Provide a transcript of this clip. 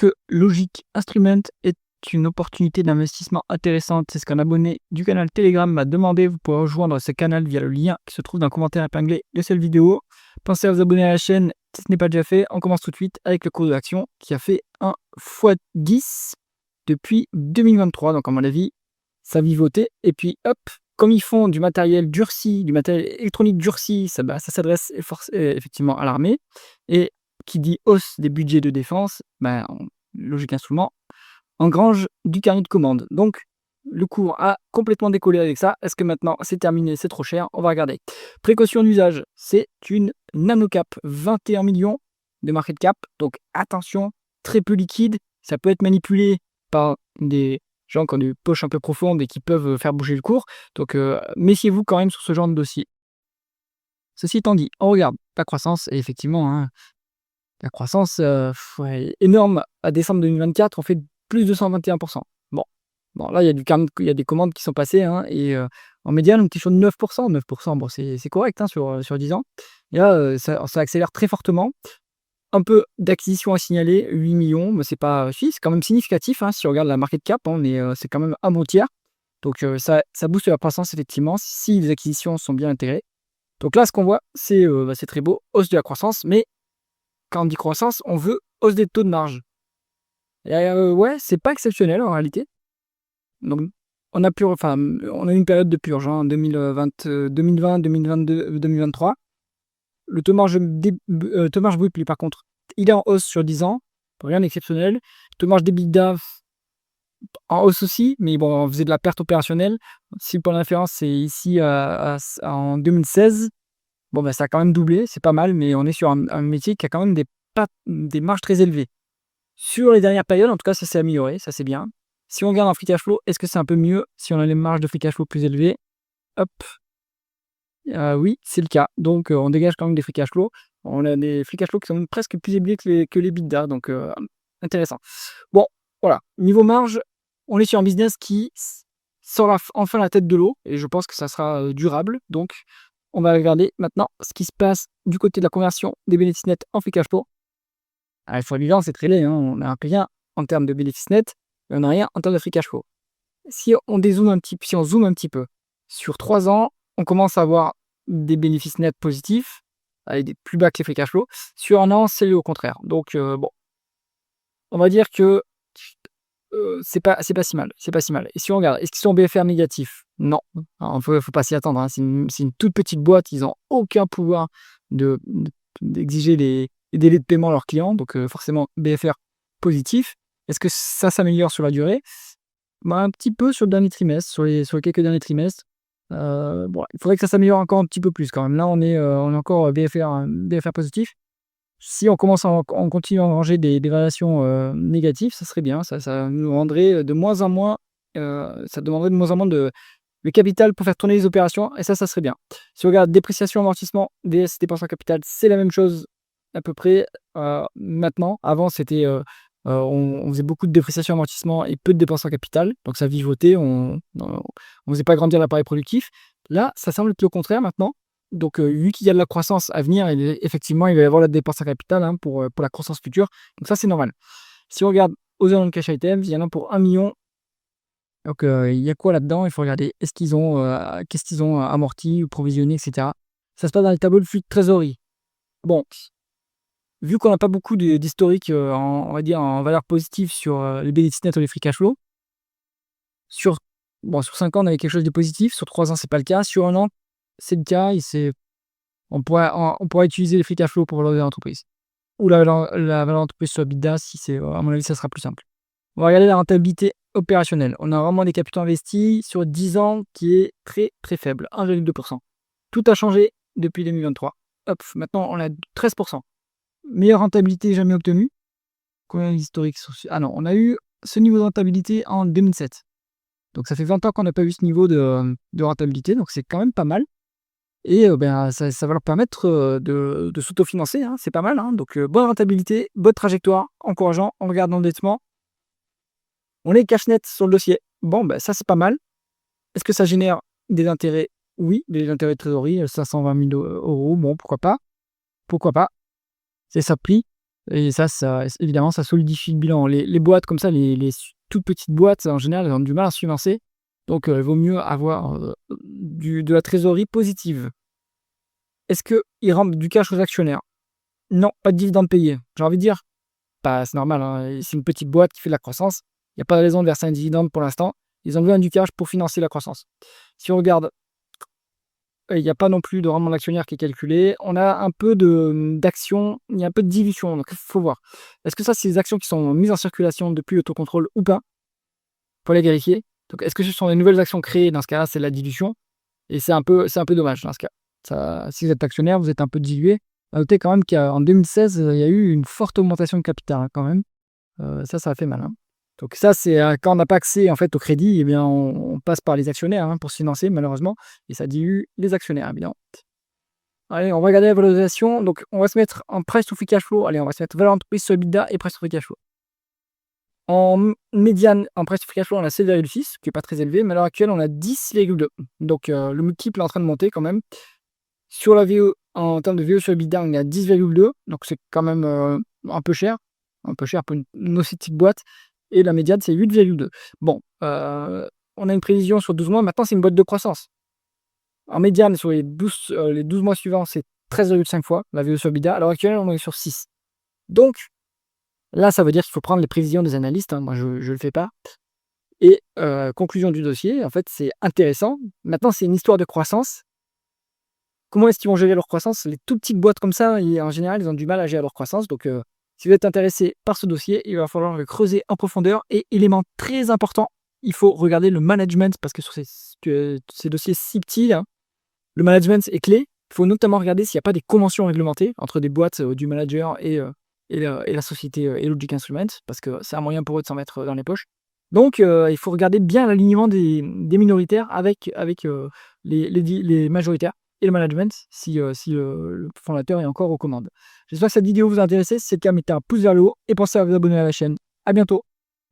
que Logic Instrument est une opportunité d'investissement intéressante. C'est ce qu'un abonné du canal Telegram m'a demandé. Vous pouvez rejoindre ce canal via le lien qui se trouve dans le commentaire épinglé de cette vidéo. Pensez à vous abonner à la chaîne si ce n'est pas déjà fait. On commence tout de suite avec le cours de l'action qui a fait un x10 depuis 2023. Donc à mon avis, ça vivotait. Et puis hop, comme ils font du matériel durci, du matériel électronique durci, ça s'adresse effectivement à l'armée. Et qui dit hausse des budgets de défense, Logic Instrument engrange du carnet de commande. Donc, le cours a complètement décollé avec ça. Est-ce que maintenant c'est terminé, c'est trop cher? On va regarder. Précaution d'usage, c'est une nanocap, 21 millions de market cap. Donc, attention, très peu liquide. Ça peut être manipulé par des gens qui ont des poches un peu profondes et qui peuvent faire bouger le cours. Donc, méfiez-vous quand même sur ce genre de dossier. Ceci étant dit, on regarde la croissance et effectivement, la croissance énorme à décembre 2024, on fait plus de 121%. Bon, là, il y a des commandes qui sont passées, et en médiane, on était sur 9%. 9%, bon, c'est correct sur 10 ans. Et là, ça accélère très fortement. Un peu d'acquisition à signaler, 8 millions, mais c'est pas c'est quand même significatif. Si on regarde la market cap, c'est quand même un bon tiers. Donc ça booste la croissance, effectivement, si les acquisitions sont bien intégrées. Donc là, ce qu'on voit, c'est très beau, hausse de la croissance, mais quand on dit croissance, on veut hausse des taux de marge. Et ouais, c'est pas exceptionnel en réalité. Donc, on a eu une période de purge, 2020, 2022, 2023. Le taux de marge brut, lui, par contre, il est en hausse sur 10 ans, rien d'exceptionnel. Le taux de marge d'EBITDA en hausse aussi, mais bon, on faisait de la perte opérationnelle. Si pour l'inférence, c'est ici en 2016, bon, ça a quand même doublé, c'est pas mal, mais on est sur un métier qui a quand même des marges très élevées. Sur les dernières périodes, en tout cas, ça s'est amélioré, ça c'est bien. Si on regarde en free cash flow, est-ce que c'est un peu mieux si on a les marges de free cash flow plus élevées? Hop, oui, c'est le cas. Donc, on dégage quand même des free cash flow. On a des free cash flow qui sont presque plus élevés que les EBITDA, donc intéressant. Bon, voilà. Niveau marge, on est sur un business qui sort enfin la tête de l'eau, et je pense que ça sera durable. Donc, on va regarder maintenant ce qui se passe du côté de la conversion des bénéfices nets en free cash flow. Il faut être évident, c'est très laid, on n'a rien en termes de bénéfices nets, et on n'a rien en termes de free cash flow. Si on zoome un petit peu, sur 3 ans, on commence à avoir des bénéfices nets positifs, avec des plus bas que les free cash flow. Sur un an, c'est au contraire. Donc, bon, on va dire que c'est pas si mal. C'est pas si mal. Et si on regarde, est-ce qu'ils sont BFR négatifs? Non. Il faut pas s'y attendre. C'est une toute petite boîte. Ils n'ont aucun pouvoir d'exiger les délais de paiement à leurs clients. Donc, forcément, BFR positif. Est-ce que ça s'améliore sur la durée? Un petit peu sur le dernier trimestre, sur les quelques derniers trimestres. Bon, il faudrait que ça s'améliore encore un petit peu plus quand même. Là, on est encore BFR positif. Si on continue à engranger des relations négatives, ça serait bien. Ça nous rendrait de moins en moins, ça demanderait de moins en moins de capital pour faire tourner les opérations, et ça serait bien. Si on regarde dépréciation, amortissement, DS, dépenses en capital, c'est la même chose à peu près maintenant. Avant, c'était on faisait beaucoup de dépréciation, amortissement et peu de dépenses en capital, donc ça vivotait, on faisait pas grandir l'appareil productif. Là, ça semble être le contraire maintenant. Donc, vu qu'il y a de la croissance à venir, effectivement, il va y avoir la dépense en capital pour la croissance future. Donc ça, c'est normal. Si on regarde aux non-cash items, il y en a pour 1 million. Donc, il y a quoi là-dedans? Il faut regarder qu'est-ce qu'ils ont amorti ou provisionné, etc. Ça se passe dans les tableaux de flux de trésorerie. Bon, vu qu'on n'a pas beaucoup d'historique, on va dire, en valeur positive sur les bénéfices nets ou les free cash flow, sur 5 ans, on avait quelque chose de positif. Sur 3 ans, c'est pas le cas. Sur 1 an, c'est le cas. On pourrait utiliser les free cash flow pour valoriser l'entreprise. Ou la valeur d'entreprise sur EBITDA, si c'est, à mon avis, ça sera plus simple. On va regarder la rentabilité opérationnelle. On a vraiment des capitaux investis sur 10 ans qui est très très faible, 1,2%. Tout a changé depuis 2023. Hop, maintenant on a 13%. Meilleure rentabilité jamais obtenue. Combien d'historique? Ah non, on a eu ce niveau de rentabilité en 2007. Donc ça fait 20 ans qu'on n'a pas eu ce niveau de rentabilité, donc c'est quand même pas mal. Et ça va leur permettre de s'autofinancer, c'est pas mal. Donc bonne rentabilité, bonne trajectoire, encourageant. On regarde l'endettement. On est cash net sur le dossier. Bon, ça c'est pas mal. Est-ce que ça génère des intérêts? Oui, des intérêts de trésorerie, 520 000 €. Bon, pourquoi pas? Pourquoi pas? C'est ça le prix. Et ça évidemment, ça solidifie le bilan. Les boîtes comme ça, les toutes petites boîtes, en général, elles ont du mal à se financer. Donc, il vaut mieux avoir, de la trésorerie positive. Est-ce qu'ils rendent du cash aux actionnaires? Non, pas de dividendes payés. J'ai envie de dire, bah, c'est normal, hein, c'est une petite boîte qui fait de la croissance. Il y a pas de raison de verser un dividende pour l'instant. Ils ont besoin du cash pour financer la croissance. Si on regarde, il y a pas non plus de rendement d'actionnaire qui est calculé. On a un peu d'actions, il y a un peu de dilution, donc il faut voir. Est-ce que ça, c'est des actions qui sont mises en circulation depuis l'autocontrôle ou pas? Faut les vérifier. Donc est-ce que ce sont des nouvelles actions créées? Dans ce cas-là, c'est de la dilution et c'est un peu dommage dans ce cas. Ça, si vous êtes actionnaire, vous êtes un peu dilué. À noter quand même qu'en 2016, il y a eu une forte augmentation de capital, hein, quand même. Ça a fait mal, hein. Donc ça, c'est, quand on n'a pas accès, en fait, au crédit, eh bien, on passe par les actionnaires, hein, pour se financer malheureusement et ça dilue les actionnaires, évidemment. Allez, on va regarder la valorisation. Donc on va se mettre en price to free cash flow. Allez, on va se mettre valeur d'entreprise sur EBITDA et price to free cash flow. En médiane, en price to free cash flow, on a 7,6, qui est pas très élevé, mais à l'heure actuelle, on a 10,2. Donc le multiple est en train de monter quand même. Sur la VE, en termes de VE sur EBITDA, on est à 10,2, donc c'est quand même, un peu cher pour une aussi petite boîte et la médiane, c'est 8,2. Bon, on a une prévision sur 12 mois, maintenant c'est une boîte de croissance. En médiane, sur les 12 mois suivants, c'est 13,5 fois la VE sur EBITDA. À l'heure actuelle, on est sur 6. Donc là, ça veut dire qu'il faut prendre les prévisions des analystes, hein, moi je le fais pas et conclusion du dossier, en fait, c'est intéressant. Maintenant, c'est une histoire de croissance. Comment est-ce qu'ils vont gérer leur croissance? Les toutes petites boîtes comme ça, en général, ils ont du mal à gérer leur croissance. Donc, si vous êtes intéressé par ce dossier, il va falloir le creuser en profondeur. Et élément très important, il faut regarder le management parce que sur ces dossiers si petits, hein, le management est clé. Il faut notamment regarder s'il n'y a pas des conventions réglementées entre des boîtes, du manager et la société Logic Instruments parce que c'est un moyen pour eux de s'en mettre dans les poches. Donc, il faut regarder bien l'alignement des minoritaires avec les majoritaires et le management si le fondateur est encore aux commandes. J'espère que cette vidéo vous a intéressé. Si c'est le cas, mettez un pouce vers le haut et pensez à vous abonner à la chaîne. À bientôt.